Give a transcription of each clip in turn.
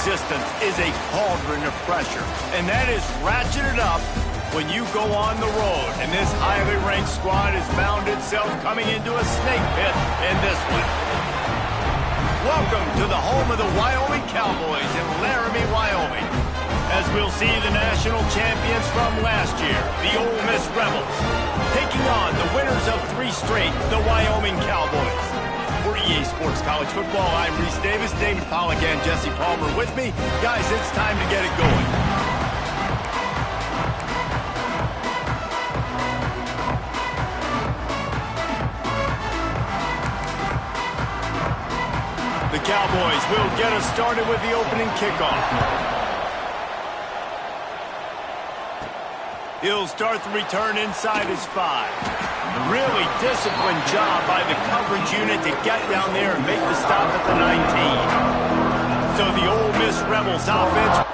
resistance is a cauldron of pressure, and that is ratcheted up when you go on the road. And this highly ranked squad has found itself coming into a snake pit in this one. Welcome to the home of the Wyoming Cowboys in Laramie, Wyoming, as we'll see the national champions from last year, the Ole Miss Rebels, taking on the winners of 3 straight, the Wyoming Cowboys. For EA Sports College Football, I'm Reese Davis, David Pollack, and Jesse Palmer with me. Guys, it's time to get it going. The Cowboys will get us started with the opening kickoff. He'll start the return inside his 5. Really disciplined job by the coverage unit to get down there and make the stop at the 19. So the Ole Miss Rebels offense.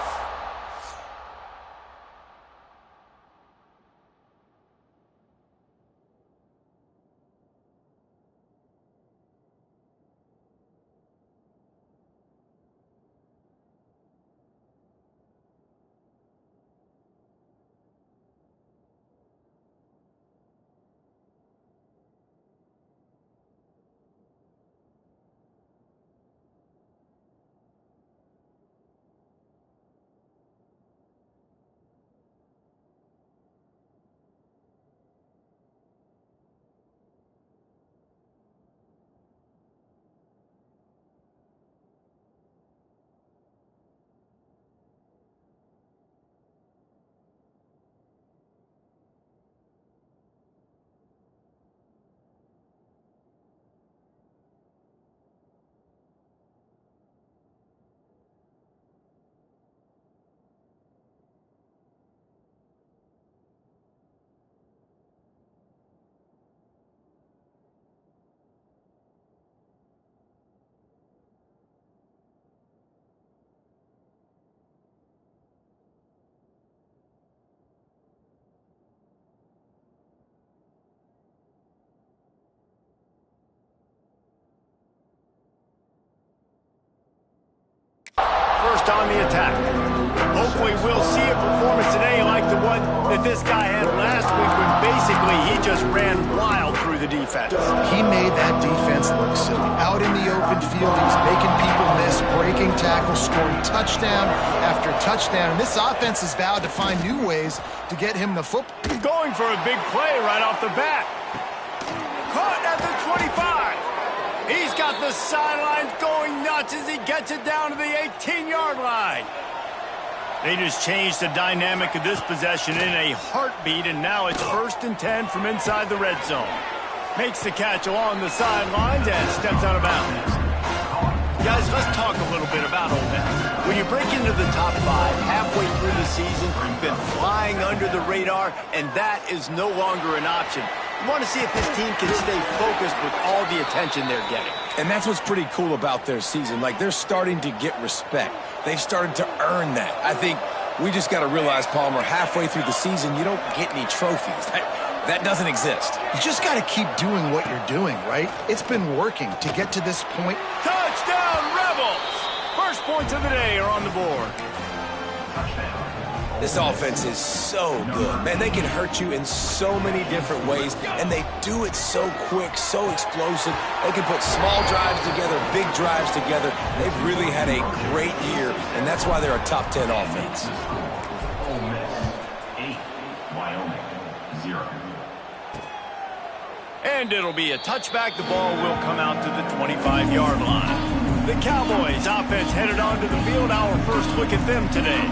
First on the attack. Hopefully we'll see a performance today like the one that this guy had last week when basically he just ran wild through the defense. He made that defense look silly. Out in the open field, he's making people miss, breaking tackles, scoring touchdown after touchdown. And this offense has vowed to find new ways to get him the football. Going for a big play right off the bat. Caught at the 25. He's got the sidelines going nuts as he gets it down to the 18-yard line. They just changed the dynamic of this possession in a heartbeat, and now it's 1st and 10 from inside the red zone. Makes the catch along the sidelines and steps out of bounds. Guys, let's talk a little bit about Ole Miss. When you break into the top 5 halfway through the season, you've been flying under the radar, and that is no longer an option. You want to see if this team can stay focused with all the attention they're getting. And that's what's pretty cool about their season. Like, they're starting to get respect. They've started to earn that. I think we just got to realize, Palmer, halfway through the season, you don't get any trophies. That doesn't exist. You just got to keep doing what you're doing, right? It's been working to get to this point. Touchdown, Rebels! First points of the day are on the board. This offense is so good. Man, they can hurt you in so many different ways, and they do it so quick, so explosive. They can put small drives together, big drives together. They've really had a great year, and that's why they're a top 10 offense. Ole Miss 8, Wyoming 0. And it'll be a touchback. The ball will come out to the 25-yard line. The Cowboys offense headed onto the field. Our first look at them today.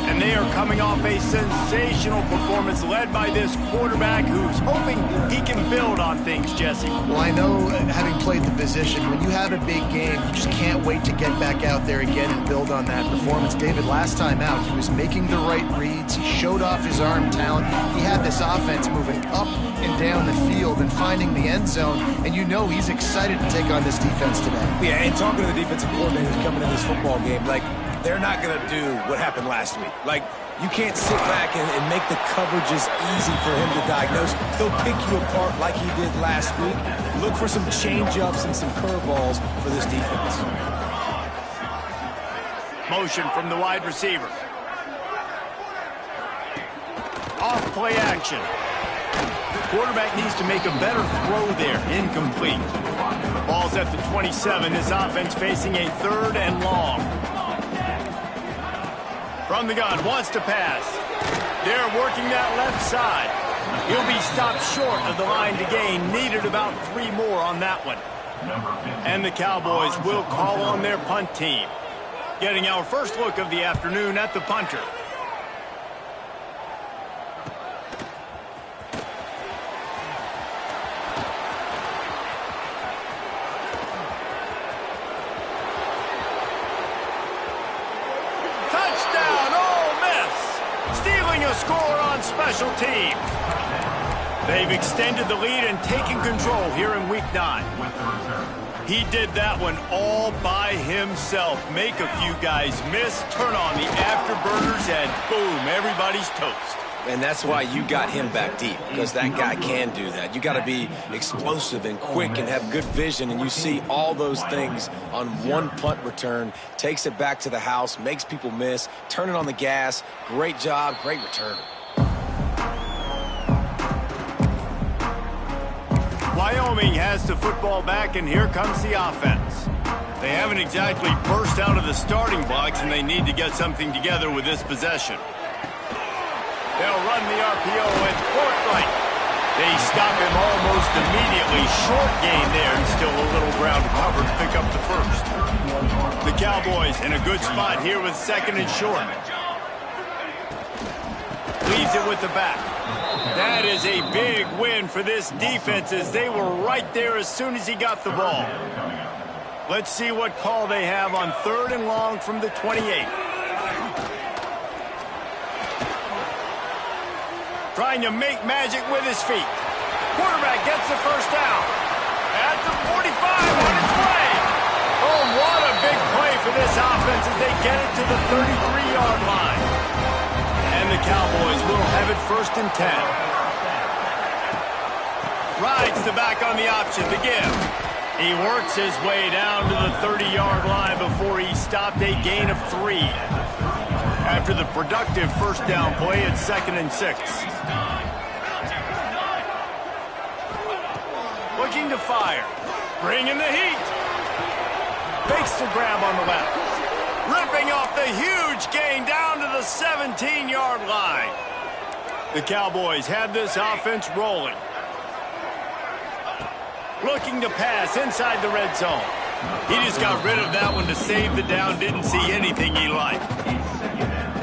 And they are coming off a sensational performance led by this quarterback who's hoping he can build on things, Jesse. Well, I know, having played the position, when you have a big game, you just can't wait to get back out there again and build on that performance. David, last time out, he was making the right reads. He showed off his arm talent. He had this offense moving up and down the field and finding the end zone. And you know he's excited to take on this defense today. Yeah, and talking to the defensive coordinators coming in this football game, like, they're not going to do what happened last week. Like, you can't sit back and make the coverages easy for him to diagnose. He'll pick you apart like he did last week. Look for some change-ups and some curveballs for this defense. motion from the wide receiver. Off play action. Quarterback needs to make a better throw there. Incomplete. Ball's at the 27. This offense facing a 3rd and long. From the gun, wants to pass. They're working that left side. He'll be stopped short of the line to gain. Needed about 3 more on that one. And the Cowboys will call on their punt team. Getting our first look of the afternoon at the punter. Score on special teams. They've extended the lead and taken control here in Week 9. He did that one all by himself. Make a few guys miss, turn on the afterburners, and boom, everybody's toast. And that's why you got him back deep, because that guy can do that. You got to be explosive and quick and have good vision, and you see all those things on one punt return. Takes it back to the house, makes people miss, turning on the gas. Great job, great return. Wyoming has the football back, and here comes the offense. They haven't exactly burst out of the starting blocks, and they need to get something together with this possession. They'll run the RPO and court right. They stop him almost immediately. Short gain there and still a little ground covered to pick up the first. The Cowboys in a good spot here with 2nd and short. Leaves it with the back. That is a big win for this defense as they were right there as soon as he got the ball. Let's see what call they have on 3rd and long from the 28. Trying to make magic with his feet. Quarterback gets the first down. At the 45 on its way. Oh, what a big play for this offense as they get it to the 33-yard line. And the Cowboys will have it 1st and 10. Rides the back on the option to give. He works his way down to the 30-yard line before he stopped a gain of 3. After the productive first down play at 2nd and 6. Looking to fire. Bringing the heat. Makes the grab on the left. Ripping off the huge gain down to the 17-yard line. The Cowboys have this offense rolling. Looking to pass inside the red zone. He just got rid of that one to save the down. Didn't see anything he liked.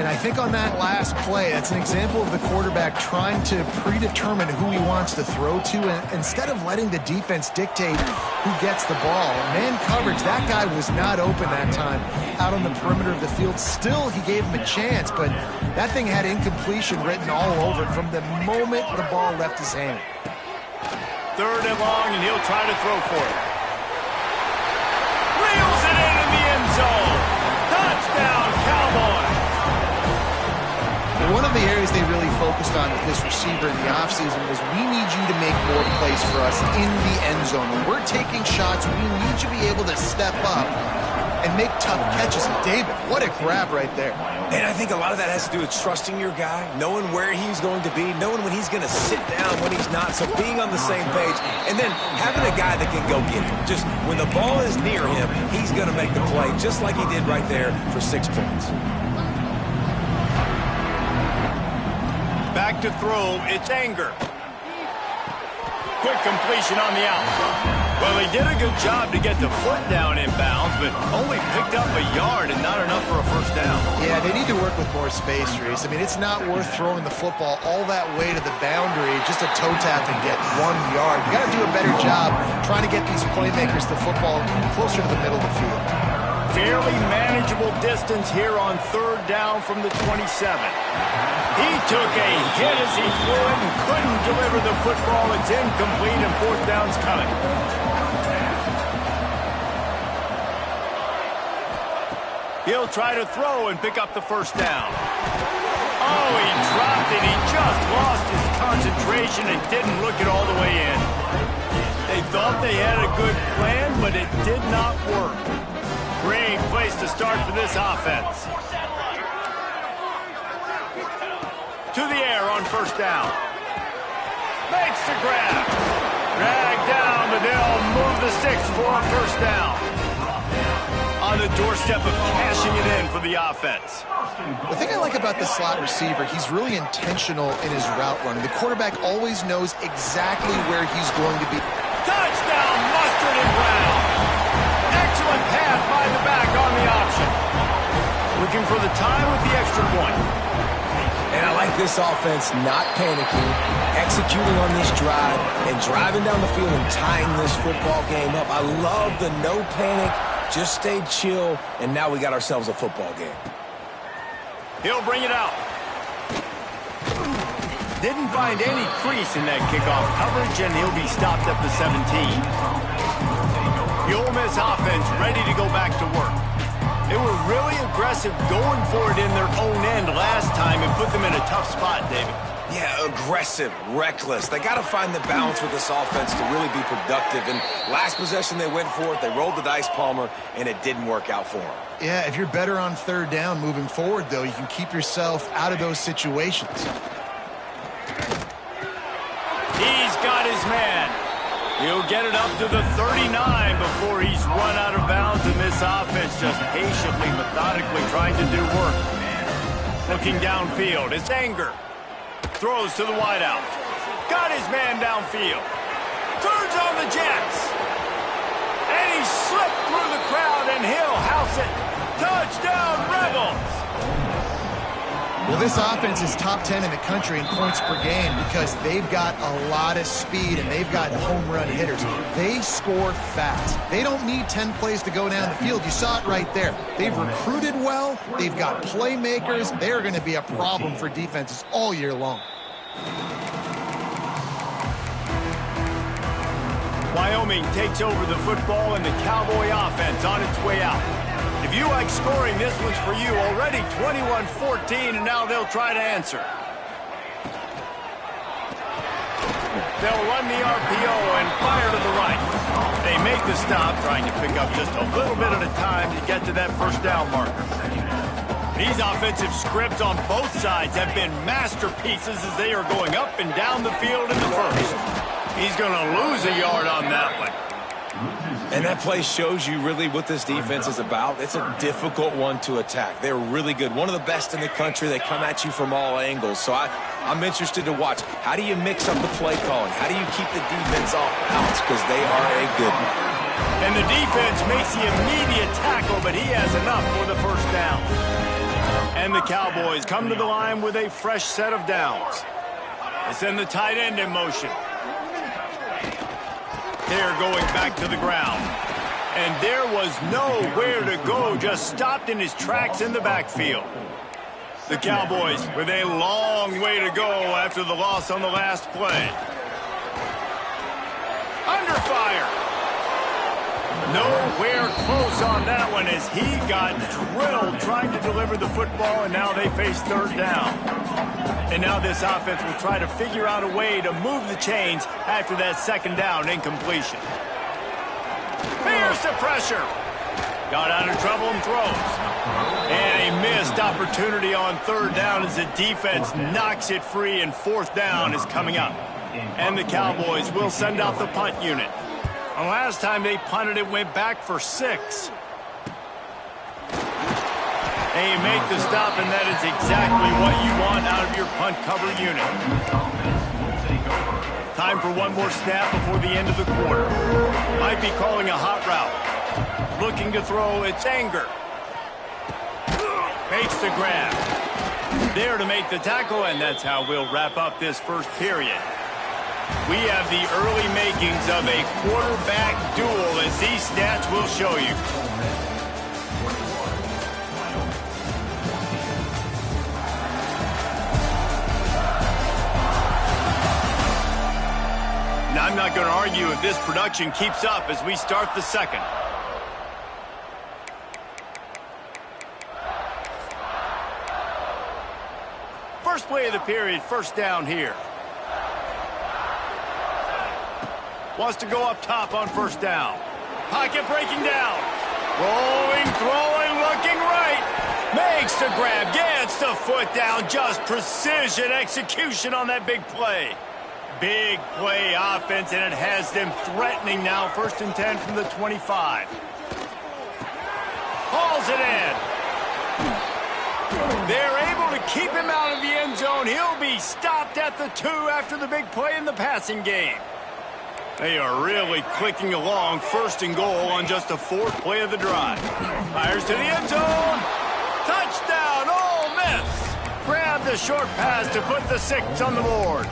And I think on that last play, that's an example of the quarterback trying to predetermine who he wants to throw to, and instead of letting the defense dictate who gets the ball. Man coverage, that guy was not open that time out on the perimeter of the field. Still, he gave him a chance, but that thing had incompletion written all over it from the moment the ball left his hand. 3rd and long, and he'll try to throw for it. Reels it in the end zone. Touchdown, Cowboys. One of the areas they really focused on with this receiver in the offseason was we need you to make more plays for us in the end zone. When we're taking shots, we need you to be able to step up and make tough catches. And David, what a grab right there. And I think a lot of that has to do with trusting your guy, knowing where he's going to be, knowing when he's going to sit down, when he's not, so being on the same page, and then having a guy that can go get it. Just when the ball is near him, he's going to make the play, just like he did right there for 6 points. Back to throw, it's Anger. Quick completion on the out. Well, he did a good job to get the foot down in bounds, but only picked up a yard and not enough for a first down. Yeah, they need to work with more space, Reese. I mean, it's not worth throwing the football all that way to the boundary, just a toe tap and get 1 yard. You got to do a better job trying to get these playmakers the football closer to the middle of the field. Fairly manageable distance here on 3rd down from the 27. He took a hit as he threw it and couldn't deliver the football. It's incomplete and 4th down's coming. He'll try to throw and pick up the first down. Oh, he dropped it. He just lost his concentration and didn't look it all the way in. They thought they had a good plan, but it did not work. Great place to start for this offense. To the air on first down. Makes the grab. Dragged down, but they'll move the sticks for a first down. On the doorstep of cashing it in for the offense. The thing I like about the slot receiver, he's really intentional in his route running. The quarterback always knows exactly where he's going to be. Touchdown, Mustard and Brown. Excellent pass by the back on the option. Looking for the time with the extra point. And I like this offense not panicking, executing on this drive, and driving down the field and tying this football game up. I love the no panic, just stay chill, and now we got ourselves a football game. He'll bring it out. Didn't find any crease in that kickoff coverage, and he'll be stopped at the 17. The Ole Miss offense ready to go back to work. They were really aggressive going for it in their own end last time and put them in a tough spot, David. Yeah, aggressive, reckless. They got to find the balance with this offense to really be productive. And last possession they went for it, they rolled the dice, Palmer, and it didn't work out for them. Yeah, if you're better on third down moving forward, though, you can keep yourself out of those situations. He's got his man. He'll get it up to the 39 before he's run out of bounds, and this offense just patiently, methodically trying to do work. Looking downfield, it's Anger. Throws to the wideout. Got his man downfield. Turns on the Jets. And he slipped through the crowd, and he'll house it. Touchdown, Rebels! Well, this offense is top 10 in the country in points per game because they've got a lot of speed and they've got home run hitters. They score fast. They don't need 10 plays to go down the field. You saw it right there. They've recruited well. They've got playmakers. They're going to be a problem for defenses all year long. Wyoming takes over the football and the Cowboy offense on its way out. If you like scoring, this one's for you. Already 21-14, and now they'll try to answer. They'll run the RPO and fire to the right. They make the stop, trying to pick up just a little bit at a time to get to that first down marker. These offensive scripts on both sides have been masterpieces as they are going up and down the field in the first. He's going to lose a yard on that one. And that play shows you really what this defense is about. It's a difficult one to attack. They're really good. One of the best in the country. They come at you from all angles. So I'm interested to watch. How do you mix up the play calling? How do you keep the defense off balance? Because they are a good one. And the defense makes the immediate tackle, but he has enough for the first down. And the Cowboys come to the line with a fresh set of downs. They send the tight end in motion. They're going back to the ground. And there was nowhere to go, just stopped in his tracks in the backfield. The Cowboys with a long way to go after the loss on the last play. Under fire. Nowhere close on that one as he got drilled trying to deliver the football, and now they face third down. And now this offense will try to figure out a way to move the chains after that second down incompletion. Fierce the pressure. Got out of trouble and throws. And a missed opportunity on third down as the defense knocks it free, and fourth down is coming up. And the Cowboys will send out the punt unit. The last time they punted, it went back for 6. And you make the stop, and that is exactly what you want out of your punt cover unit. Time for one more snap before the end of the quarter. Might be calling a hot route. Looking to throw, it's Anger. Makes the grab. There to make the tackle, and that's how we'll wrap up this first period. We have the early makings of a quarterback duel, as these stats will show you. Now, I'm not going to argue if this production keeps up as we start the second. First play of the period, first down here. Wants to go up top on first down. Pocket breaking down. Rolling, throwing, look Makes the grab, gets the foot down, just precision execution on that big play. Big play offense, and it has them threatening now. 1st and 10 from the 25. Hauls it in. They're able to keep him out of the end zone. He'll be stopped at the 2 after the big play in the passing game. They are really clicking along. 1st and goal on just the 4th play of the drive. Fires to the end zone. Touchdown, Ole Miss. Grab the short pass to put the 6 on the board.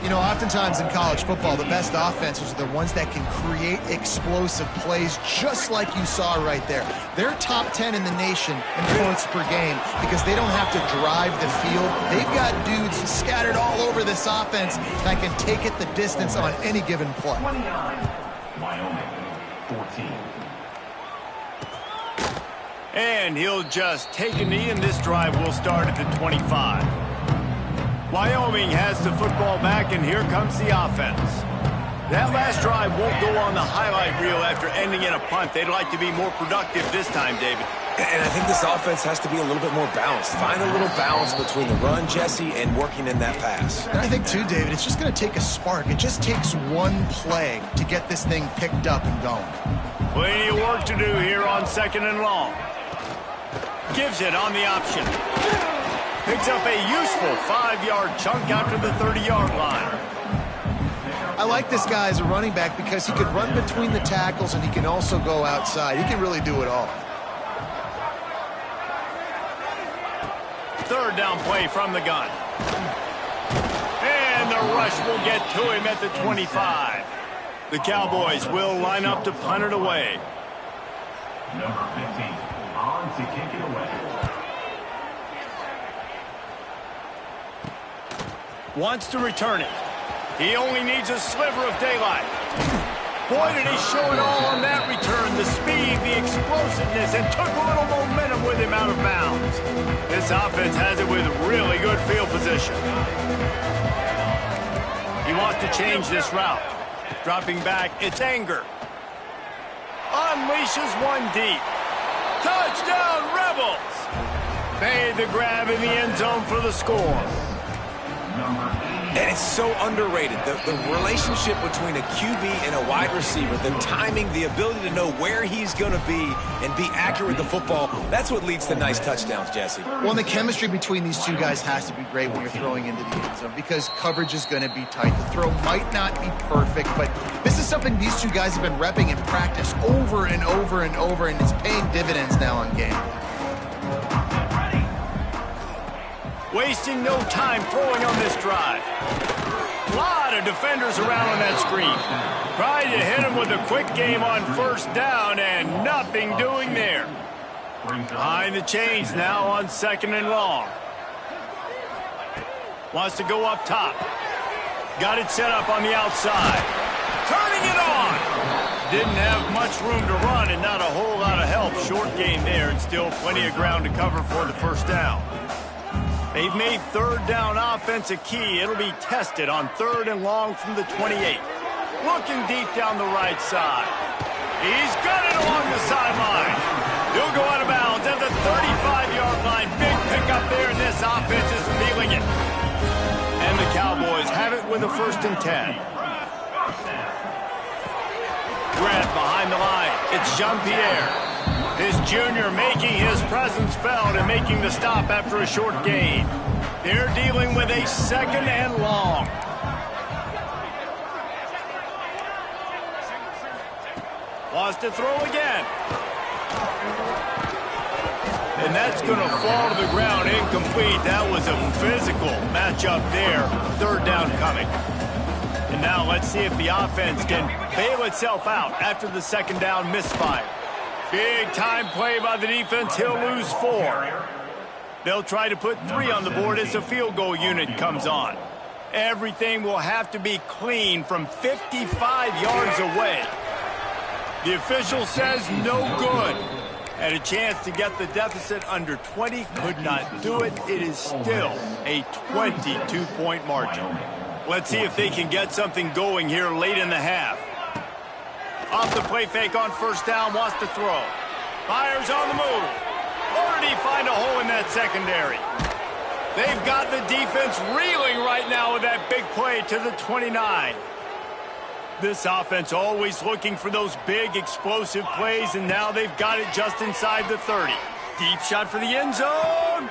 You know, oftentimes in college football, the best offenses are the ones that can create explosive plays, just like you saw right there. They're top 10 in the nation in points per game because they don't have to drive the field. They've got dudes scattered all over this offense that can take it the distance on any given play. 29, Wyoming, 14. And he'll just take a knee, and this drive will start at the 25. Wyoming has the football back, and here comes the offense. That last drive won't go on the highlight reel after ending in a punt. They'd like to be more productive this time, David. And I think this offense has to be a little bit more balanced. Find a little balance between the run, Jesse, and working in that pass. And I think, too, David, it's just going to take a spark. It just takes one play to get this thing picked up and going. Plenty of work to do here on 2nd and long. Gives it on the option. Picks up a useful 5-yard chunk after the 30-yard line. I like this guy as a running back because he could run between the tackles and he can also go outside. He can really do it all. 3rd down play from the gun. And the rush will get to him at the 25. The Cowboys will line up to punt it away. Number 15, on to kick it away. Wants to return it. He only needs a sliver of daylight. Boy, did he show it all on that return. The speed, the explosiveness, and took a little momentum with him out of bounds. This offense has it with really good field position. He wants to change this route. Dropping back, it's Anger. Unleashes one deep. Touchdown, Rebels! Made the grab in the end zone for the score. And it's so underrated. The relationship between a QB and a wide receiver, the timing, the ability to know where he's going to be and be accurate with the football, that's what leads to nice touchdowns, Jesse. Well, and the chemistry between these two guys has to be great when you're throwing into the end zone because coverage is going to be tight. The throw might not be perfect, but this is something these two guys have been repping in practice over and over and over, and it's paying dividends now on game. Wasting no time throwing on this drive. A lot of defenders around on that screen. Tried to hit him with a quick game on 1st down, and nothing doing there. Behind the chains now on 2nd and long. Wants to go up top. Got it set up on the outside. Turning it on. Didn't have much room to run and not a whole lot of help. Short game there, and still plenty of ground to cover for the 1st down. They've made 3rd down offense a key. It'll be tested on 3rd and long from the 28. Looking deep down the right side. He's got it along the sideline. He'll go out of bounds at the 35-yard line. Big pickup there, and this offense is feeling it. And the Cowboys have it with a 1st and 10. Grant behind the line. It's Jean-Pierre. This junior making his presence felt and making the stop after a short gain. They're dealing with a 2nd and long. Wants to throw again. And that's going to fall to the ground incomplete. That was a physical matchup there. 3rd down coming. And now let's see if the offense can bail itself out after the 2nd down misfire. Big time play by the defense. He'll lose 4. They'll try to put 3 on the board as the field goal unit comes on. Everything will have to be clean from 55 yards away. The official says no good. Had a chance to get the deficit under 20. Could not do it. It is still a 22-point margin. Let's see if they can get something going here late in the half. Off the play fake on 1st down, wants to throw. Fires on the move. Where did he find a hole in that secondary? They've got the defense reeling right now with that big play to the 29. This offense always looking for those big, explosive plays, and now they've got it just inside the 30. Deep shot for the end zone.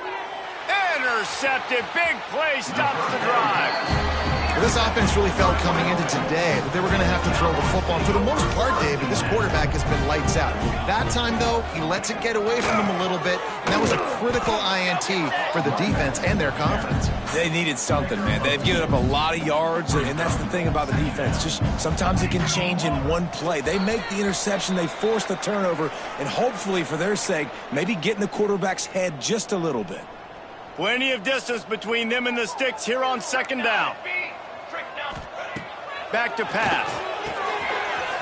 Intercepted. Big play stops the drive. Well, this offense really felt coming into today that they were going to have to throw the football. And for the most part, David, this quarterback has been lights out. That time, though, he lets it get away from him a little bit, and that was a critical INT for the defense and their confidence. They needed something, man. They've given up a lot of yards, and that's the thing about the defense. Just sometimes it can change in one play. They make the interception, they force the turnover, and hopefully, for their sake, maybe get in the quarterback's head just a little bit. Plenty of distance between them and the sticks here on second down. Back to pass.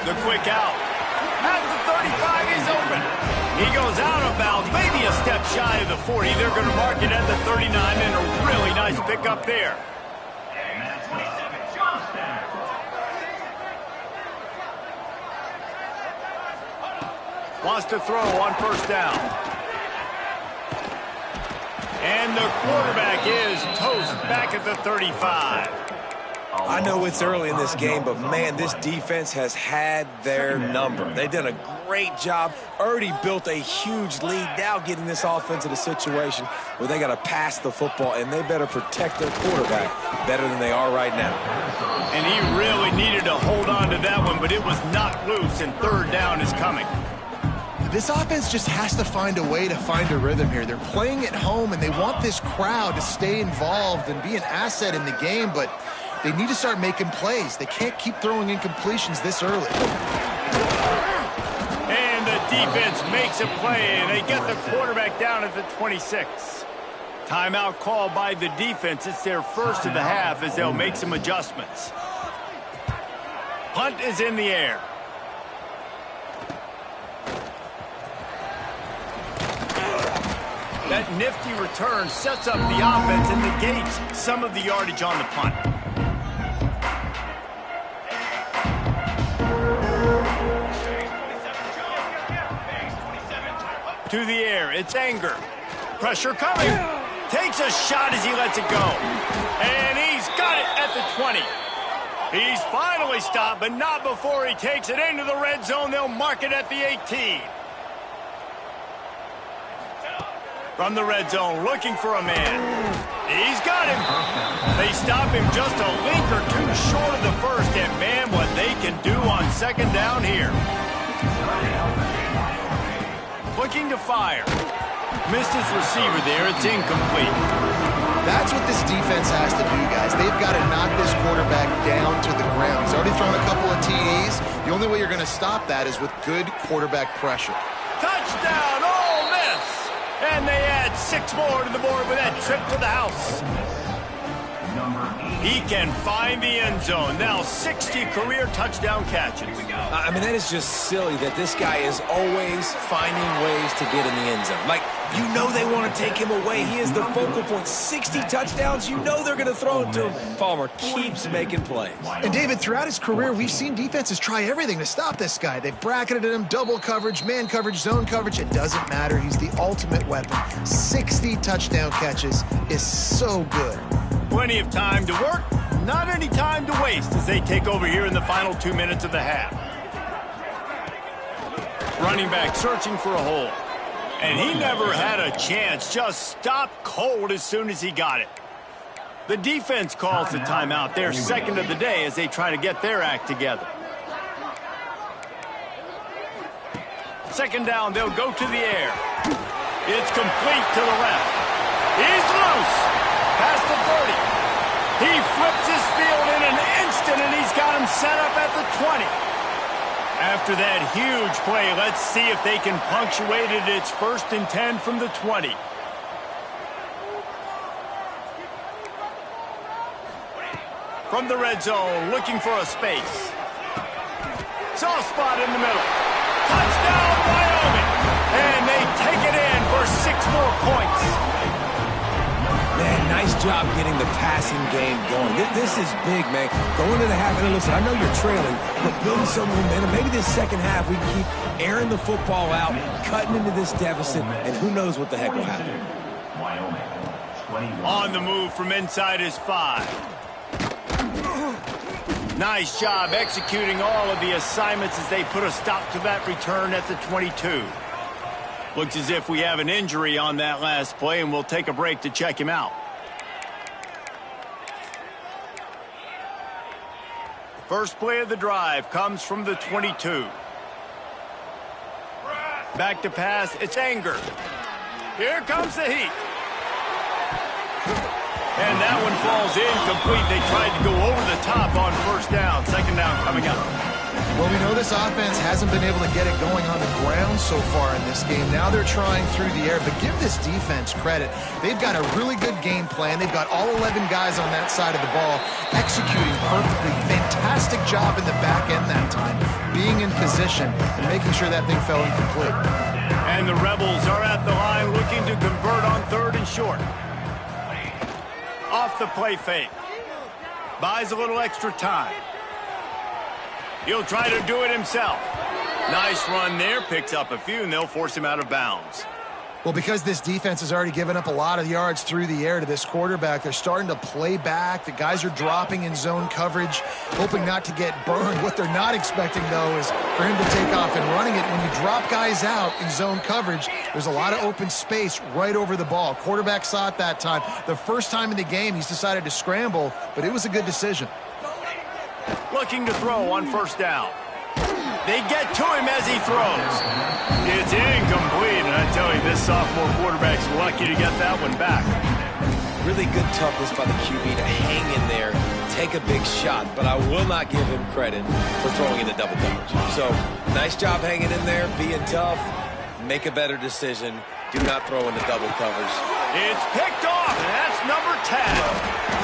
The quick out. At the 35, he's open. He goes out of bounds, maybe a step shy of the 40. They're going to mark it at the 39, and a really nice pickup there. Wants to throw on first down. And the quarterback is toast back at the 35. I know it's early in this game, but, man, this defense has had their number. They've done a great job, already built a huge lead, now getting this offense in a situation where they got to pass the football, and they better protect their quarterback better than they are right now. And he really needed to hold on to that one, but it was knocked loose, and third down is coming. This offense just has to find a way to find a rhythm here. They're playing at home, and they want this crowd to stay involved and be an asset in the game, but they need to start making plays. They can't keep throwing incompletions this early. And the defense makes a play, and they get the quarterback down at the 26. Timeout called by the defense. It's their first of the half as they'll make some adjustments. Punt is in the air. That nifty return sets up the offense and negates some of the yardage on the punt. To the air, it's Anger. Pressure coming. Takes a shot as he lets it go. And he's got it at the 20. He's finally stopped, but not before he takes it into the red zone. They'll mark it at the 18. From the red zone, looking for a man. He's got him. They stop him just a link or two short of the first, and man, what they can do on second down here. Looking to fire. Missed his receiver there. It's incomplete. That's what this defense has to do, guys. They've got to knock this quarterback down to the ground. He's already thrown a couple of TDs. The only way you're going to stop that is with good quarterback pressure. Touchdown, Ole Miss! And they add 6 more to the board with that trip to the house. He can find the end zone. Now 60 career touchdown catches. I mean, that is just silly that this guy is always finding ways to get in the end zone. Like, you know they want to take him away. He is the focal point. 60 touchdowns, you know they're going to throw it to him. Palmer keeps making plays. And, David, throughout his career, we've seen defenses try everything to stop this guy. They've bracketed him, double coverage, man coverage, zone coverage. It doesn't matter. He's the ultimate weapon. 60 touchdown catches is so good. Plenty of time to work, not any time to waste as they take over here in the final 2 minutes of the half. Running back searching for a hole. And he never had a chance, just stopped cold as soon as he got it. The defense calls the timeout, their second of the day as they try to get their act together. Second down, they'll go to the air. It's complete to the left. He's loose. Past the 30. He flips his field in an instant, and he's got him set up at the 20. After that huge play, let's see if they can punctuate it. It's 1st and 10 from the 20. From the red zone, looking for a space. Soft spot in the middle. Touchdown, Wyoming! And they take it in for 6 more points. Man, nice job job getting the passing game going. This is big, man. Going to the half, and listen, I know you're trailing, but building some momentum. Maybe this second half we can keep airing the football out, cutting into this deficit, and who knows what the heck will happen. On the move from inside his 5. Nice job executing all of the assignments as they put a stop to that return at the 22. Looks as if we have an injury on that last play, and we'll take a break to check him out. First play of the drive comes from the 22. Back to pass, it's Anger. Here comes the heat. And that one falls incomplete. They tried to go over the top on first down. Second down coming up. Well, we know this offense hasn't been able to get it going on the ground so far in this game. Now they're trying through the air, but give this defense credit. They've got a really good game plan. They've got all 11 guys on that side of the ball executing perfectly. Fantastic job in the back end that time, being in position and making sure that thing fell incomplete. And the Rebels are at the line looking to convert on 3rd and short. Off the play fake. Buys a little extra time. He'll try to do it himself. Nice run there. Picks up a few, and they'll force him out of bounds. Well, because this defense has already given up a lot of yards through the air to this quarterback, they're starting to play back. The guys are dropping in zone coverage, hoping not to get burned. What they're not expecting, though, is for him to take off and running it. When you drop guys out in zone coverage, there's a lot of open space right over the ball. Quarterback saw it that time. The first time in the game, he's decided to scramble, but it was a good decision. Looking to throw on first down. They get to him as he throws. It's incomplete, and I tell you, this sophomore quarterback's lucky to get that one back. Really good toughness by the QB to hang in there, take a big shot, but I will not give him credit for throwing into double coverage. So, nice job hanging in there, being tough, make a better decision. Do not throw into double coverage. It's picked off, and that's number 10.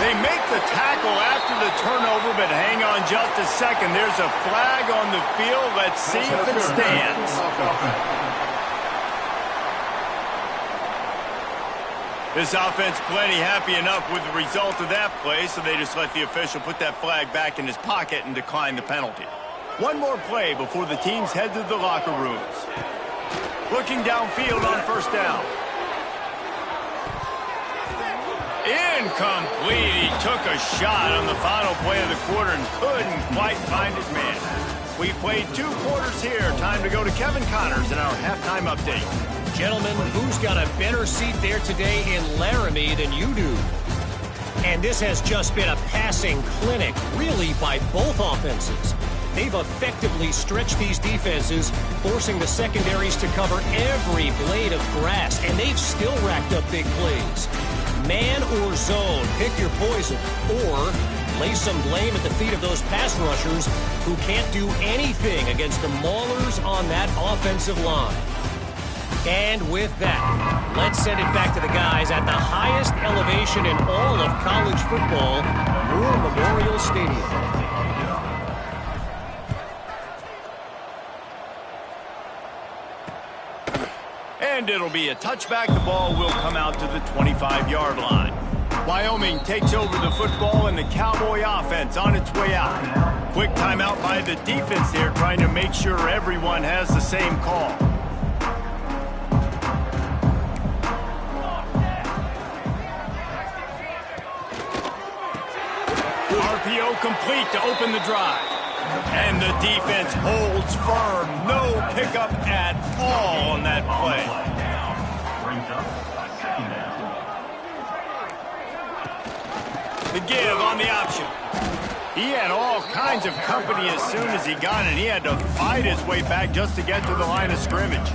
They make the tackle after the turnover, but hang on just a second. There's a flag on the field. Let's see if it stands. This offense plenty happy enough with the result of that play, so they just let the official put that flag back in his pocket and decline the penalty. One more play before the teams head to the locker rooms. Looking downfield on first down. Incomplete. He took a shot on the final play of the quarter and couldn't quite find his man. We played 2 quarters here. Time to go to Kevin Connors in our halftime update. Gentlemen, who's got a better seat there today in Laramie than you do? And this has just been a passing clinic, really, by both offenses. They've effectively stretched these defenses, forcing the secondaries to cover every blade of grass, and they've still racked up big plays. Man or zone, pick your poison, or lay some blame at the feet of those pass rushers who can't do anything against the maulers on that offensive line. And with that, let's send it back to the guys at the highest elevation in all of college football, War Memorial Stadium. And it'll be a touchback. The ball will come out to the 25-yard line. Wyoming takes over the football, and the Cowboy offense on its way out. Quick timeout by the defense there, trying to make sure everyone has the same call. RPO complete to open the drive. And the defense holds firm. No pickup at all on that play. The give on the option. He had all kinds of company as soon as he got it. He had to fight his way back just to get to the line of scrimmage.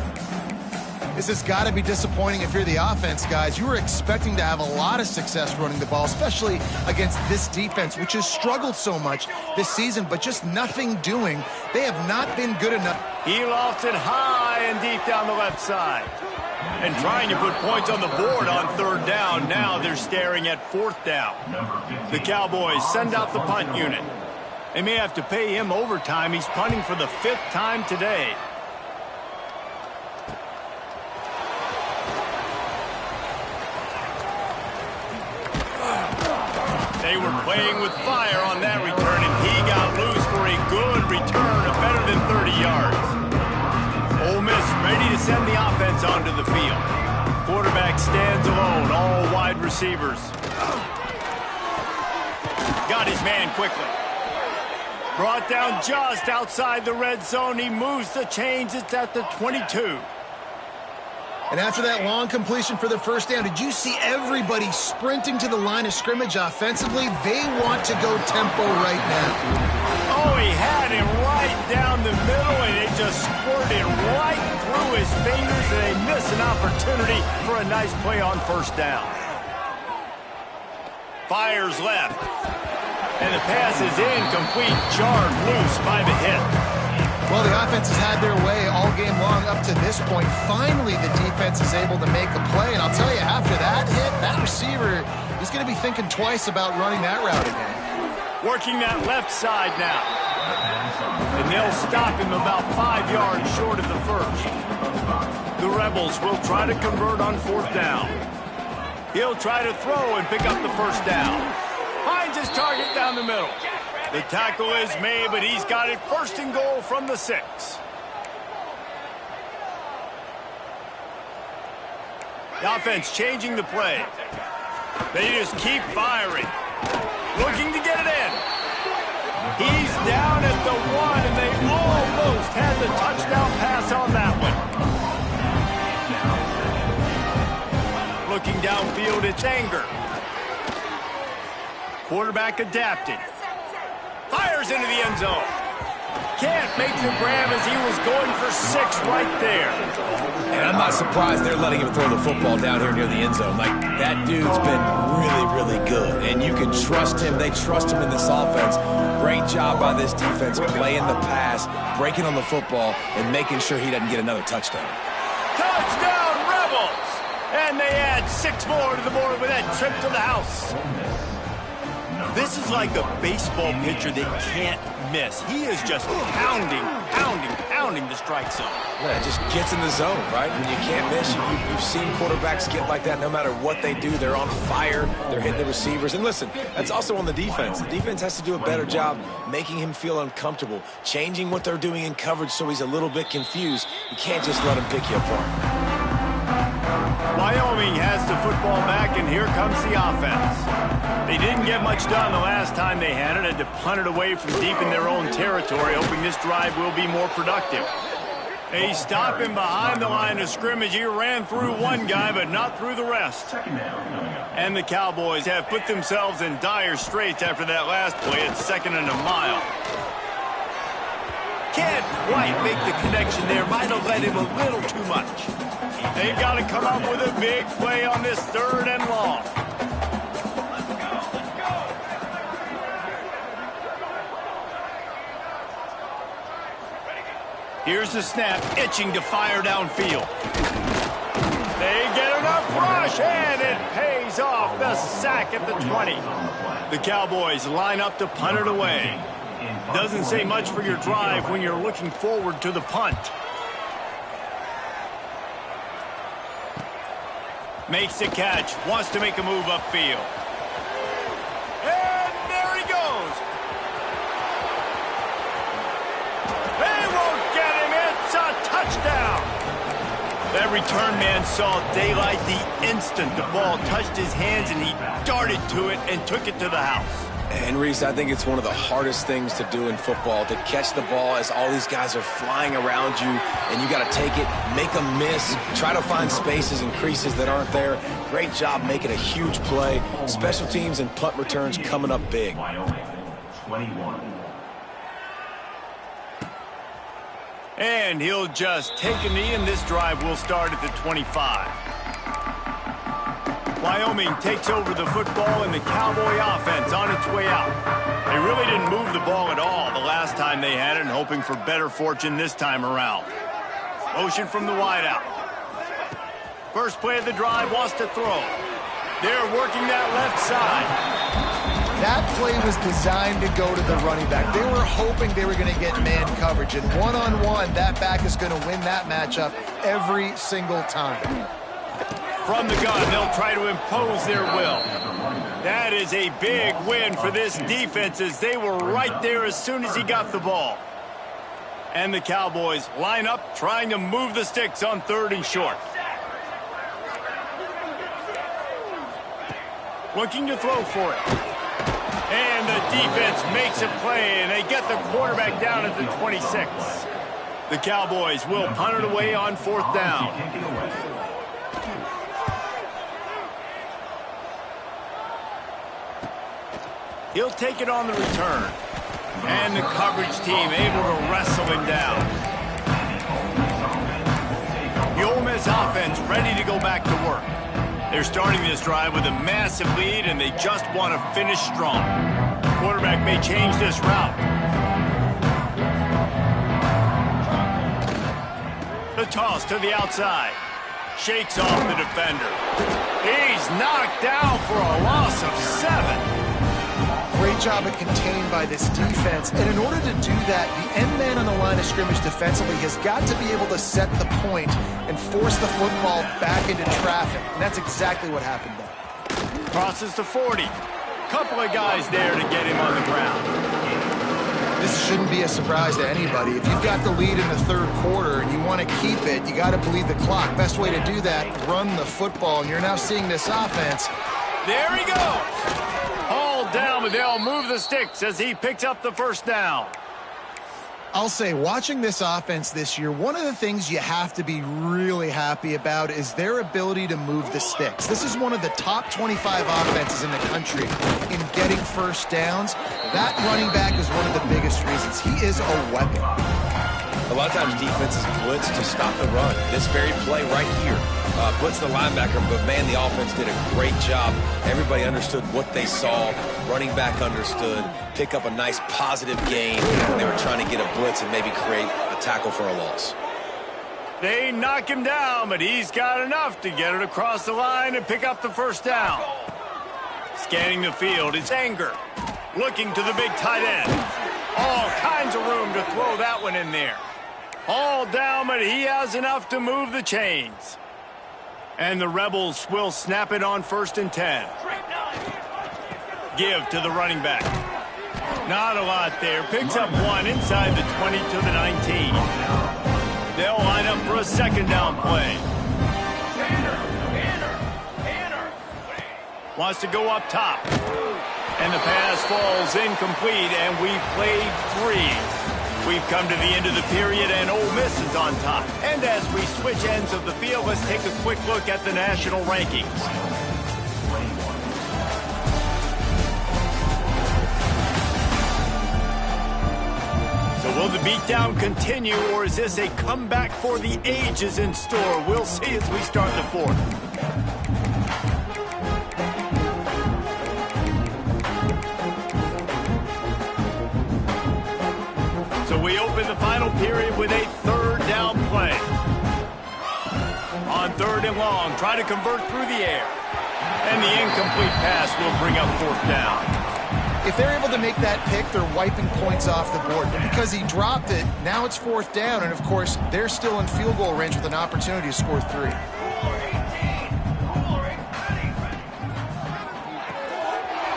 This has got to be disappointing if you're the offense, guys. You were expecting to have a lot of success running the ball, especially against this defense, which has struggled so much this season, but just nothing doing. They have not been good enough. He lofts it high and deep down the left side. And trying to put points on the board on 3rd down. Now they're staring at 4th down. The Cowboys send out the punt unit. They may have to pay him overtime. He's punting for the 5th time today. They were playing with fire on that return, and he got loose for a good return of better than 30 yards. Ole Miss ready to send the offense onto the field. Quarterback stands alone, all wide receivers. Got his man quickly. Brought down just outside the red zone. He moves the chains. It's at the 22. And after that long completion for the first down, did you see everybody sprinting to the line of scrimmage offensively? They want to go tempo right now. Oh, he had him right down the middle, and it just squirted right through his fingers, and they miss an opportunity for a nice play on first down. Fires left. And the pass is incomplete, jarred loose by the hit. Well, the offense has had their way all game long up to this point. Finally, the defense is able to make a play. And I'll tell you, after that hit, that receiver is going to be thinking twice about running that route again. Working that left side now. And they'll stop him about 5 yards short of the first. The Rebels will try to convert on fourth down. He'll try to throw and pick up the first down. Finds his target down the middle. The tackle is made, but he's got it first and goal from the 6. The offense changing the play. They just keep firing. Looking to get it in. He's down at the 1, and they almost had the touchdown pass on that one. Looking downfield, it's Anger. Quarterback adapted. Fires into the end zone. Can't make the grab as he was going for 6 right there. And I'm not surprised they're letting him throw the football down here near the end zone. Like, that dude's been really, really good. And you can trust him. They trust him in this offense. Great job by this defense playing the pass, breaking on the football, and making sure he doesn't get another touchdown. Touchdown, Rebels! And they add 6 more to the board with that trip to the house. This is like a baseball pitcher that can't miss. He is just pounding the strike zone. Yeah, it just gets in the zone, right? When you can't miss, you've seen quarterbacks get like that no matter what they do. They're on fire. They're hitting the receivers. And listen, that's also on the defense. The defense has to do a better job making him feel uncomfortable, changing what they're doing in coverage so he's a little bit confused. You can't just let him pick you apart. Wyoming has the football back, and here comes the offense. They didn't get much done the last time they had it, had to punt it away from deep in their own territory, hoping this drive will be more productive. They stop him behind the line of scrimmage. He ran through one guy, but not through the rest. And the Cowboys have put themselves in dire straits after that last play. It's 2nd and a mile. Can't quite make the connection there. Might have led him a little too much. They've got to come up with a big play on this 3rd and long. Here's the snap, itching to fire downfield. They get enough rush, and it pays off. The sack at the 20. The Cowboys line up to punt it away. Doesn't say much for your drive when you're looking forward to the punt. Makes the catch, wants to make a move upfield. And there he goes. They won't get him. It's a touchdown. That return man saw daylight the instant the ball touched his hands, and he darted to it and took it to the house. And, Reese, I think it's one of the hardest things to do in football, to catch the ball as all these guys are flying around you, and you got to take it, make them miss, try to find spaces and creases that aren't there. Great job making a huge play. Special teams and punt returns coming up big. Wyoming, 21. And he'll just take a knee, and this drive will start at the 25. Wyoming takes over the football, and the Cowboy offense on its way out. They really didn't move the ball at all the last time they had it, and hoping for better fortune this time around. Motion from the wideout. First play of the drive, wants to throw. They're working that left side. That play was designed to go to the running back. They were hoping they were going to get man coverage, and one-on-one, that back is going to win that matchup every single time. From the gun, they'll try to impose their will. That is a big win for this defense as they were right there as soon as he got the ball. And the Cowboys line up trying to move the sticks on 3rd and short. Looking to throw for it. And the defense makes a play, and they get the quarterback down at the 26. The Cowboys will punt it away on 4th down. He'll take it on the return. And the coverage team able to wrestle him down. The Ole Miss offense ready to go back to work. They're starting this drive with a massive lead, and they just want to finish strong. Quarterback may change this route. The toss to the outside. Shakes off the defender. He's knocked down for a loss of 7. Great job at contained by this defense. And in order to do that, the end man on the line of scrimmage defensively has got to be able to set the point and force the football back into traffic. And that's exactly what happened there. Crosses to 40. Couple of guys there to get him on the ground. This shouldn't be a surprise to anybody. If you've got the lead in the 3rd quarter and you want to keep it, you got to bleed the clock. Best way to do that, run the football. And you're now seeing this offense. There he goes. Hauled down, but they'll move the sticks as he picks up the 1st down. I'll say, watching this offense this year, one of the things you have to be really happy about is their ability to move the sticks. This is one of the top 25 offenses in the country in getting 1st downs. That running back is one of the biggest reasons. He is a weapon. A lot of times defenses blitz to stop the run. This very play right here blitz the linebacker, but man, the offense did a great job. Everybody understood what they saw. Running back understood. Pick up a nice positive gain when they were trying to get a blitz and maybe create a tackle for a loss. They knock him down, but he's got enough to get it across the line and pick up the 1st down. Scanning the field, it's Anger. Looking to the big tight end. All kinds of room to throw that one in there. All down, but he has enough to move the chains. And the Rebels will snap it on 1st and 10. Give to the running back. Not a lot there. Picks up 1 inside the 20 to the 19. They'll line up for a 2nd down play. Wants to go up top. And the pass falls incomplete, and we've played 3. We've come to the end of the period, and Ole Miss is on top. And as we switch ends of the field, let's take a quick look at the national rankings. So will the beatdown continue, or is this a comeback for the ages in store? We'll see as we start the 4th. So we open the final period with a 3rd down play. On 3rd and long, try to convert through the air. And the incomplete pass will bring up 4th down. If they're able to make that pick, they're wiping points off the board. But because he dropped it, now it's 4th down. And, of course, they're still in field goal range with an opportunity to score 3.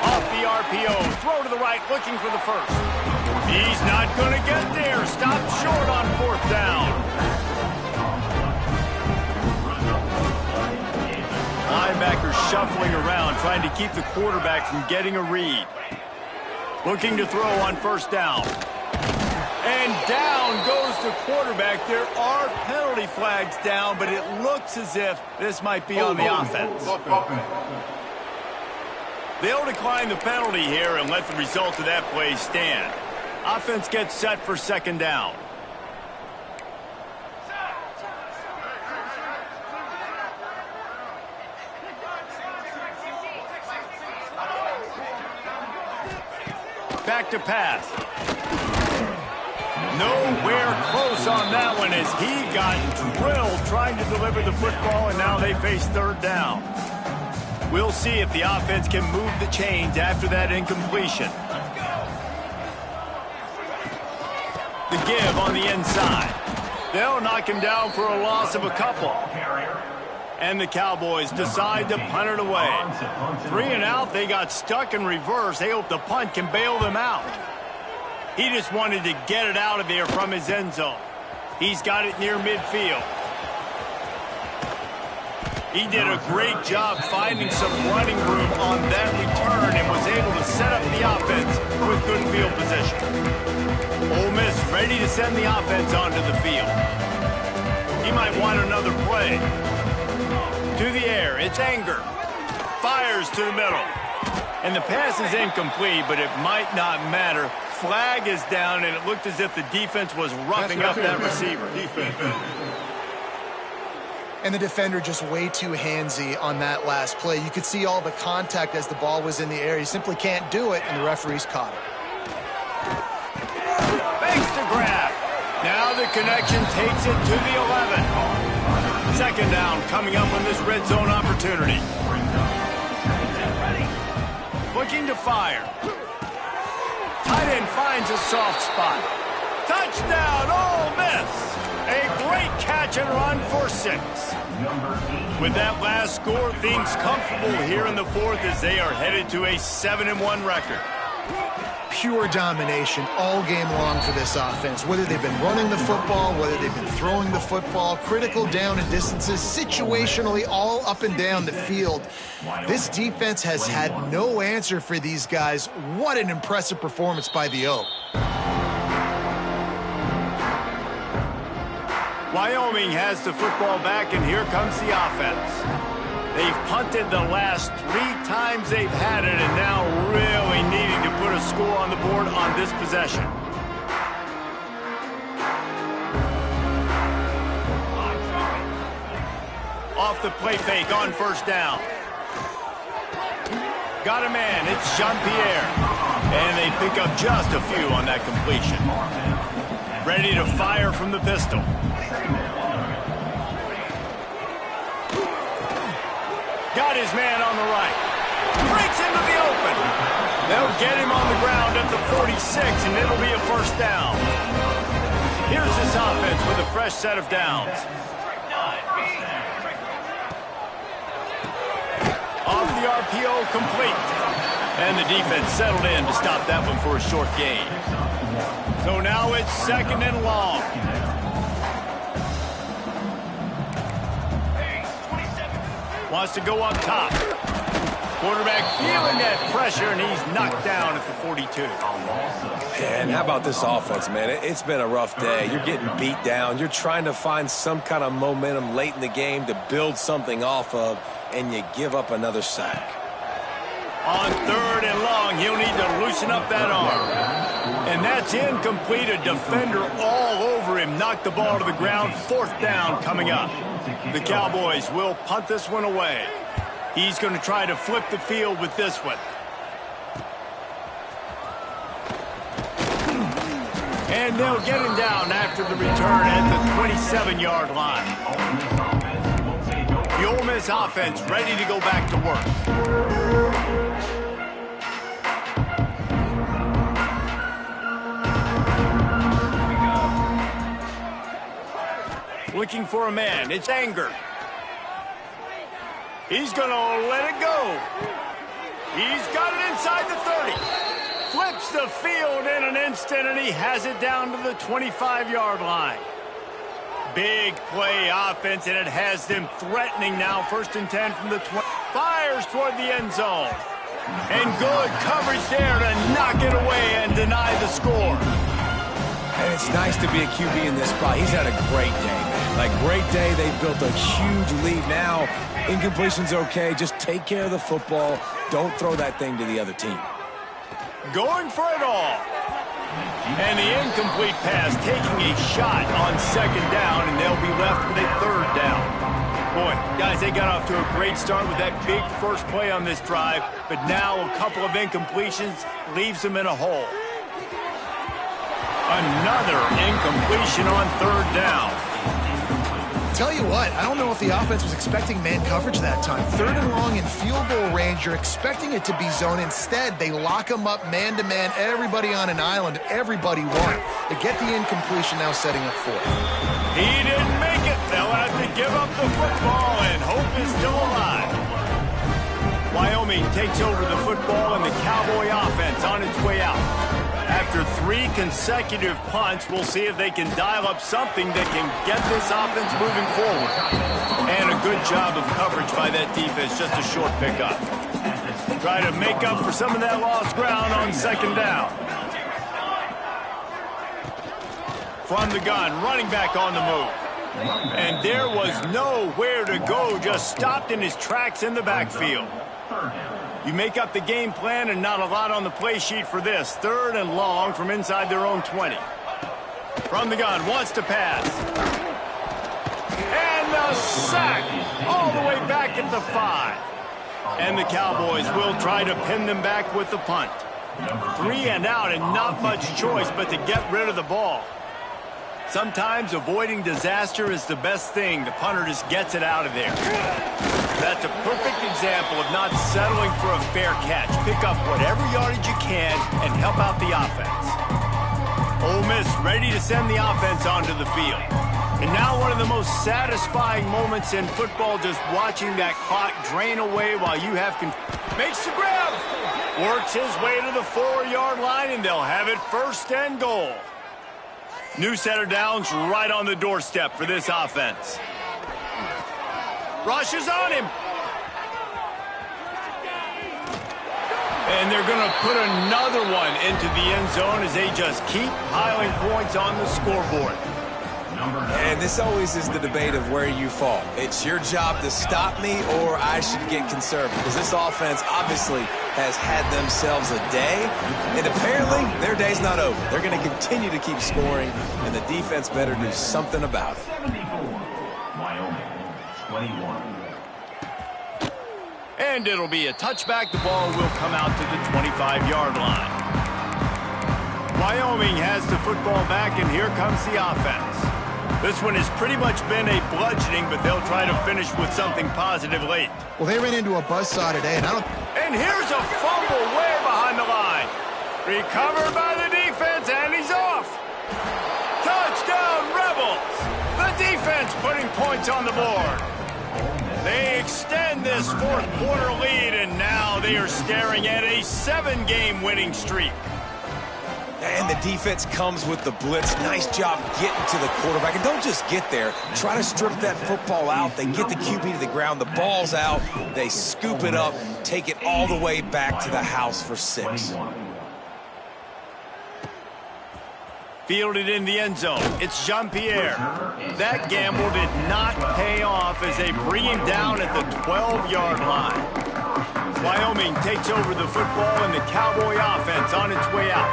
Off the RPO, throw to the right, looking for the 1st. He's not going to get there. Stopped short on 4th down. Linebacker shuffling around, trying to keep the quarterback from getting a read. Looking to throw on 1st down. And down goes the quarterback. There are penalty flags down, but it looks as if this might be on the offense. They'll decline the penalty here and let the result of that play stand. Offense gets set for 2nd down. Back to pass. Nowhere close on that one as he got drilled trying to deliver the football, and now they face 3rd down. We'll see if the offense can move the chains after that incompletion. The give on the inside. They'll knock him down for a loss of a couple. And the Cowboys decide to punt it away. 3 and out, they got stuck in reverse. They hope the punt can bail them out. He just wanted to get it out of there from his end zone. He's got it near midfield. He did a great job finding some running room on that return and was able to set up the offense with good field position. Ole Miss ready to send the offense onto the field. He might want another play. To the air, it's Anger. Fires to the middle. And the pass is incomplete, but it might not matter. Flag is down, and it looked as if the defense was roughing up that receiver. And the defender just way too handsy on that last play. You could see all the contact as the ball was in the air. He simply can't do it, and the referees caught it. Fakes the grab. Now the connection takes it to the 11. Second down coming up on this red zone opportunity. Looking to fire. Tight end finds a soft spot. Touchdown, Ole Miss. A great catch and run for 6. With that last score, things comfortable here in the 4th as they are headed to a 7-1 record. Pure domination all game long for this offense. Whether they've been running the football, whether they've been throwing the football, critical down and distances, situationally all up and down the field. This defense has had no answer for these guys. What an impressive performance by the O. Wyoming has the football back, and here comes the offense. They've punted the last 3 times they've had it, and now really needing to put a score on the board on this possession. Off the play fake on first down. Got a man, it's Jean-Pierre. And they pick up just a few on that completion. Ready to fire from the pistol. Got his man on the right. Breaks into the open. They'll get him on the ground at the 46, and it'll be a first down. Here's this offense with a fresh set of downs. Off the RPO, complete. And the defense settled in to stop that one for a short gain. So now it's 2nd and long. Wants to go up top. Quarterback feeling that pressure, and he's knocked down at the 42. And how about this offense, man? It's been a rough day. You're getting beat down. You're trying to find some kind of momentum late in the game to build something off of, and you give up another sack. On 3rd and long, he'll need to loosen up that arm. And that's incomplete. A defender all over him. Knocked the ball to the ground. 4th down coming up. The Cowboys will punt this one away. He's going to try to flip the field with this one. And they'll get him down after the return at the 27-yard line. The Ole Miss offense ready to go back to work. Looking for a man. It's Anger. He's going to let it go. He's got it inside the 30. Flips the field in an instant, and he has it down to the 25-yard line. Big play offense, and it has them threatening now. 1st and 10 from the 20. Fires toward the end zone. And good coverage there to knock it away and deny the score. And it's nice to be a QB in this spot. He's had a great day, man. Like, great day. They've built a huge lead now. Incompletion's okay. Just take care of the football. Don't throw that thing to the other team. Going for it all. And the incomplete pass taking a shot on 2nd down, and they'll be left with a 3rd down. Boy, guys, they got off to a great start with that big first play on this drive, but now a couple of incompletions leaves them in a hole. Another incompletion on 3rd down. Tell you what, I don't know if the offense was expecting man coverage that time. 3rd and long in field goal range, you're expecting it to be zone. Instead, they lock them up man-to-man, everybody on an island, everybody won. They get the incompletion, now setting up 4th. He didn't make it. They'll have to give up the football, and hope is still alive. Wyoming takes over the football, and the Cowboy offense on its way out. After 3 consecutive punts, we'll see if they can dial up something that can get this offense moving forward. And a good job of coverage by that defense, just a short pickup. Try to make up for some of that lost ground on second down. From the gun, running back on the move. And there was nowhere to go, just stopped in his tracks in the backfield. You make up the game plan and not a lot on the play sheet for this. 3rd and long from inside their own 20. From the gun, wants to pass. And the sack all the way back at the 5. And the Cowboys will try to pin them back with the punt. 3 and out and not much choice but to get rid of the ball. Sometimes avoiding disaster is the best thing. The punter just gets it out of there. That's a perfect example of not settling for a fair catch. Pick up whatever yardage you can and help out the offense. Ole Miss ready to send the offense onto the field. And now one of the most satisfying moments in football, just watching that clock drain away while you have makes the grab. Works his way to the 4-yard line, and they'll have it 1st and goal. New set of downs right on the doorstep for this offense. Rushes on him. And they're going to put another one into the end zone as they just keep piling points on the scoreboard. And this always is the debate of where you fall. It's your job to stop me, or I should get conservative. Because this offense obviously has had themselves a day, and apparently their day's not over. They're going to continue to keep scoring, and the defense better do something about it. 74, Wyoming, 21. And it'll be a touchback. The ball will come out to the 25-yard line. Wyoming has the football back, and here comes the offense. This one has pretty much been a bludgeoning, but they'll try to finish with something positive late. Well, they ran into a buzzsaw today, And here's a fumble way behind the line. Recovered by the defense, and he's off. Touchdown, Rebels. The defense putting points on the board. They extend this 4th quarter lead, and now they are staring at a 7-game winning streak. And the defense comes with the blitz. Nice job getting to the quarterback. And don't just get there. Try to strip that football out. They get the QB to the ground. The ball's out. They scoop it up, take it all the way back to the house for 6. Fielded in the end zone. It's Jean-Pierre. That gamble did not pay off as they bring him down at the 12-yard line. Wyoming takes over the football, and the Cowboy offense on its way out.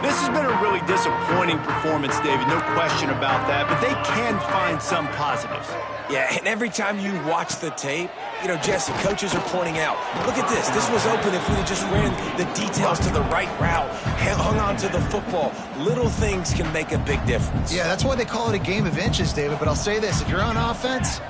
This has been a really disappointing performance, David, no question about that, but they can find some positives. Yeah, and every time you watch the tape, you know, Jesse, coaches are pointing out, look at this. This was open if we had just ran the details to the right route, hung on to the football. Little things can make a big difference. Yeah, that's why they call it a game of inches, David. But I'll say this, if you're on offense,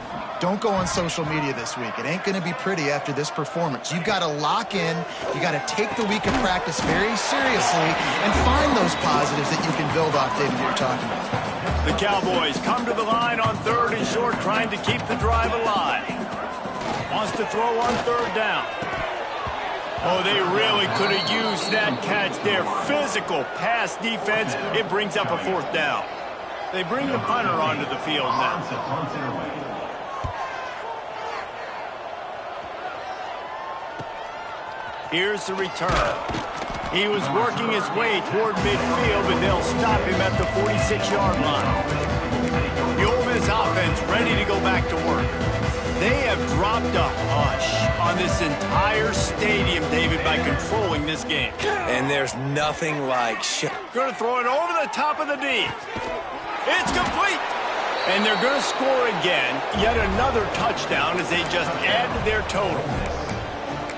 don't go on social media this week. It ain't going to be pretty after this performance. You've got to lock in. You got to take the week of practice very seriously and find those positives that you can build off, David, that you're talking about. The Cowboys come to the line on 3rd and short, trying to keep the drive alive. Wants to throw on 3rd down. Oh, they really could have used that catch there. Physical pass defense. It brings up a 4th down. They bring the punter onto the field now. Here's the return. He was working his way toward midfield, but they'll stop him at the 46-yard line. The Ole Miss offense ready to go back to work. They have dropped a hush on this entire stadium, David, by controlling this game. And there's nothing like Going to throw it over the top of the D. It's complete. And they're going to score again. Yet another touchdown as they just add to their total.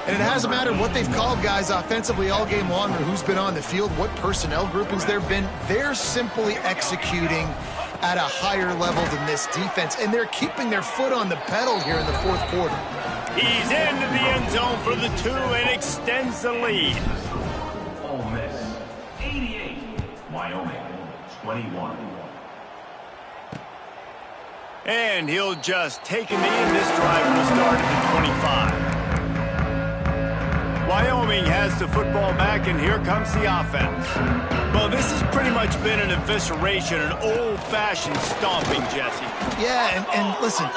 And it hasn't mattered what they've called guys offensively all game long or who's been on the field, what personnel groupings there have been. They're simply executing at a higher level than this defense, and they're keeping their foot on the pedal here in the 4th quarter. He's into the end zone for the 2 and extends the lead. Ole Miss, 88, Wyoming, 21. And he'll just take a knee, and this drive will start at the 25. Wyoming has the football back, and here comes the offense. Well, this has pretty much been an evisceration, an old-fashioned stomping, Jesse. Yeah, and listen,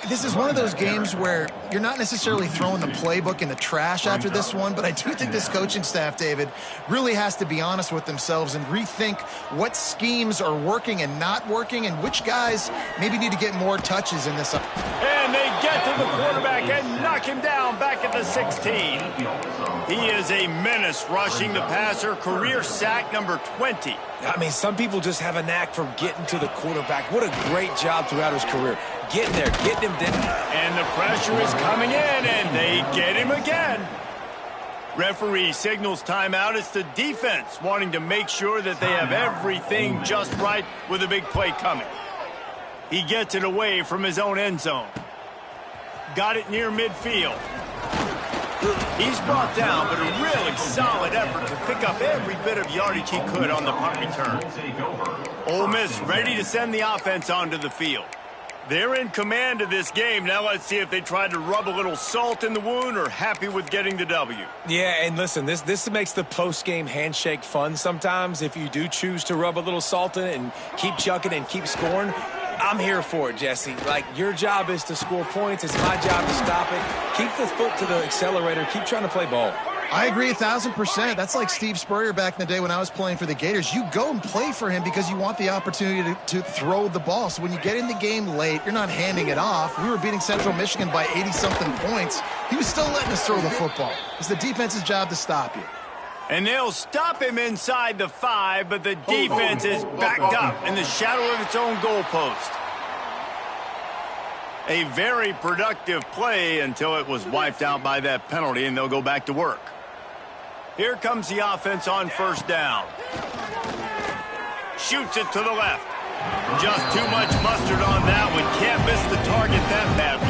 this is one of those games where you're not necessarily throwing the playbook in the trash after this one, but I do think this coaching staff, David, really has to be honest with themselves and rethink what schemes are working and not working and which guys maybe need to get more touches in this. And they get to the quarterback and knock him down back at the 16. He is a menace rushing the passer, career sack number 20. I mean, some people just have a knack for getting to the quarterback. What a great job throughout his career. Getting there, getting him down. And the pressure is coming in, and they get him again. Referee signals timeout. It's the defense wanting to make sure that they have everything just right with a big play coming. He gets it away from his own end zone. Got it near midfield. He's brought down, but a really solid effort to pick up every bit of yardage he could on the punt return. Ole Miss ready to send the offense onto the field. They're in command of this game. Now let's see if they tried to rub a little salt in the wound or happy with getting the W. Yeah, and listen, this makes the post-game handshake fun sometimes. If you do choose to rub a little salt in it and keep chucking and keep scoring, I'm here for it, Jesse. Like, your job is to score points. It's my job to stop it. Keep the foot to the accelerator. Keep trying to play ball. I agree 1,000%. That's like Steve Spurrier back in the day when I was playing for the Gators. You go and play for him because you want the opportunity to throw the ball. So when you get in the game late, you're not handing it off. We were beating Central Michigan by 80-something points. He was still letting us throw the football. It's the defense's job to stop you. And they'll stop him inside the 5, but the defense is backed up in the shadow of its own goalpost. A very productive play until it was wiped out by that penalty, and they'll go back to work. Here comes the offense on first down. Shoots it to the left. Just too much mustard on that one. Can't miss the target that badly.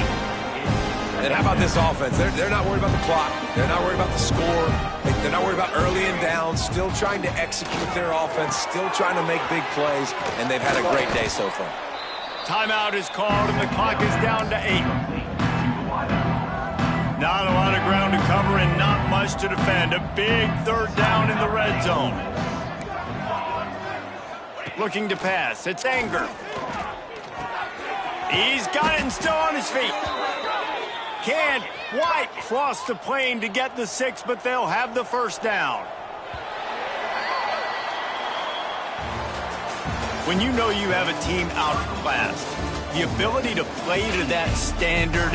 And how about this offense? They're not worried about the clock. They're not worried about the score. They're not worried about early and down. Still trying to execute their offense. Still trying to make big plays. And they've had a great day so far. Timeout is called, and the clock is down to 8. Not a lot of ground to cover and not much to defend. A big third down in the red zone. Looking to pass. It's Anger. He's got it and still on his feet. Can't quite cross the plane to get the 6, but they'll have the first down. When you know you have a team outclassed, the ability to play to that standard